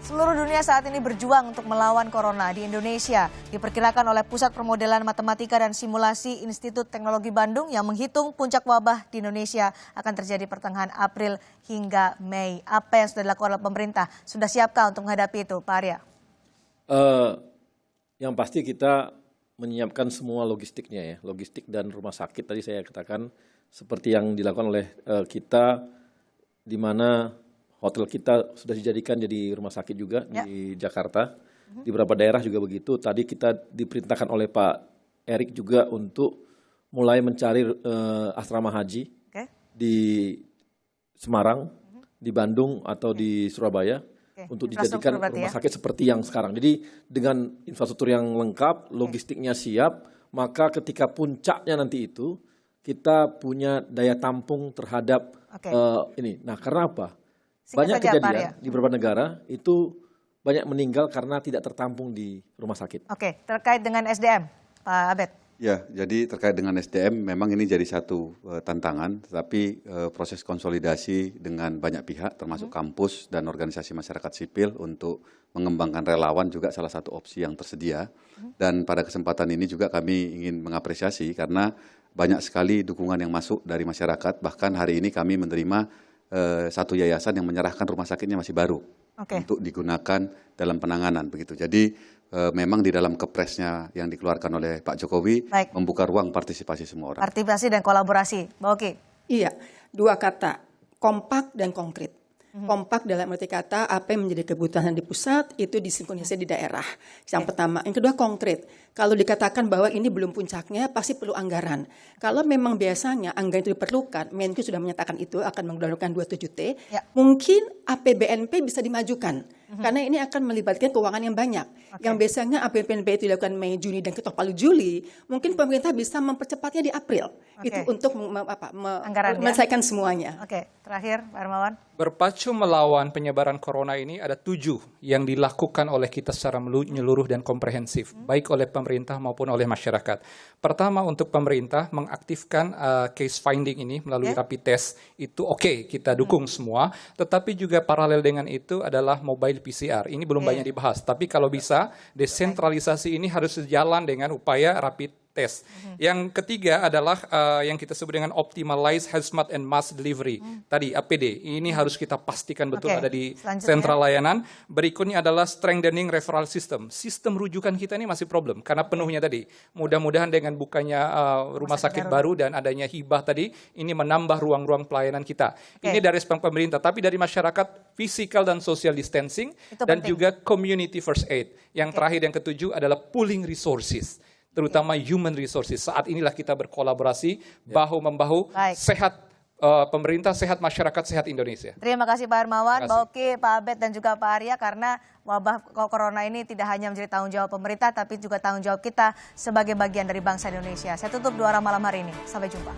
Seluruh dunia saat ini berjuang untuk melawan corona. Di Indonesia diperkirakan oleh Pusat Permodelan Matematika dan Simulasi Institut Teknologi Bandung yang menghitung puncak wabah di Indonesia akan terjadi pertengahan April hingga Mei. Apa yang sudah dilakukan oleh pemerintah? Sudah siapkah untuk menghadapi itu, Pak Arya? Yang pasti kita menyiapkan semua logistiknya ya, logistik dan rumah sakit tadi saya katakan seperti yang dilakukan oleh kita, di mana hotel kita sudah dijadikan jadi rumah sakit juga di Jakarta, di beberapa daerah juga begitu. Tadi kita diperintahkan oleh Pak Erik juga untuk mulai mencari asrama haji di Semarang, di Bandung atau di Surabaya. Untuk dijadikan rumah sakit seperti yang sekarang. Jadi dengan infrastruktur yang lengkap, logistiknya siap, maka ketika puncaknya nanti itu kita punya daya tampung terhadap ini. Nah, karena apa? Banyak kejadian di beberapa negara itu banyak meninggal karena tidak tertampung di rumah sakit. Oke, terkait dengan SDM, Pak Abed. Ya, jadi terkait dengan SDM memang ini jadi satu tantangan, tetapi proses konsolidasi dengan banyak pihak termasuk kampus dan organisasi masyarakat sipil untuk mengembangkan relawan juga salah satu opsi yang tersedia. Dan pada kesempatan ini juga kami ingin mengapresiasi karena banyak sekali dukungan yang masuk dari masyarakat, bahkan hari ini kami menerima satu yayasan yang menyerahkan rumah sakitnya masih baru untuk digunakan dalam penanganan begitu. Jadi memang di dalam kepresnya yang dikeluarkan oleh Pak Jokowi membuka ruang partisipasi semua orang. Partisipasi dan kolaborasi, Mbak Oki. Iya, dua kata, kompak dan konkret. Kompak dalam arti kata apa yang menjadi kebutuhan di pusat itu disinkronisasi di daerah. Yang pertama, yang kedua konkret. Kalau dikatakan bahwa ini belum puncaknya pasti perlu anggaran. Kalau memang biasanya anggaran itu diperlukan, Menko sudah menyatakan itu akan menggelontorkan 27T, mungkin APBNP bisa dimajukan. Karena ini akan melibatkan keuangan yang banyak. Yang biasanya APBNP itu dilakukan Mei, Juni, dan ketok palu Juli, mungkin pemerintah bisa mempercepatnya di April. Itu untuk menyelesaikan semuanya. Oke, terakhir Pak Hermawan. Berpacu melawan penyebaran corona ini ada 7 yang dilakukan oleh kita secara menyeluruh dan komprehensif, baik oleh pemerintah maupun oleh masyarakat. Pertama, untuk pemerintah mengaktifkan case finding ini melalui rapid test, itu kita dukung semua. Tetapi juga paralel dengan itu adalah mobile PCR. Ini belum banyak dibahas, tapi kalau bisa desentralisasi ini harus sejalan dengan upaya rapid test. Yang ketiga adalah yang kita sebut dengan optimized hazmat and mass delivery. Tadi APD, ini harus kita pastikan betul ada di sentral layanan. Berikutnya adalah strengthening referral system. Sistem rujukan kita ini masih problem karena penuhnya tadi. Mudah-mudahan dengan bukanya rumah sakit baru dan adanya hibah tadi, ini menambah ruang-ruang pelayanan kita. Ini dari aspek pemerintah, tapi dari masyarakat, physical dan social distancing, dan juga community first aid. Yang terakhir, yang ketujuh adalah pooling resources, terutama human resources. Saat inilah kita berkolaborasi bahu-membahu, sehat pemerintah, sehat masyarakat, sehat Indonesia. Terima kasih Pak Hermawan, Mbak Oki, Pak Abed, dan juga Pak Arya, karena wabah corona ini tidak hanya menjadi tanggung jawab pemerintah, tapi juga tanggung jawab kita sebagai bagian dari bangsa Indonesia. Saya tutup Dua Arah malam hari ini. Sampai jumpa.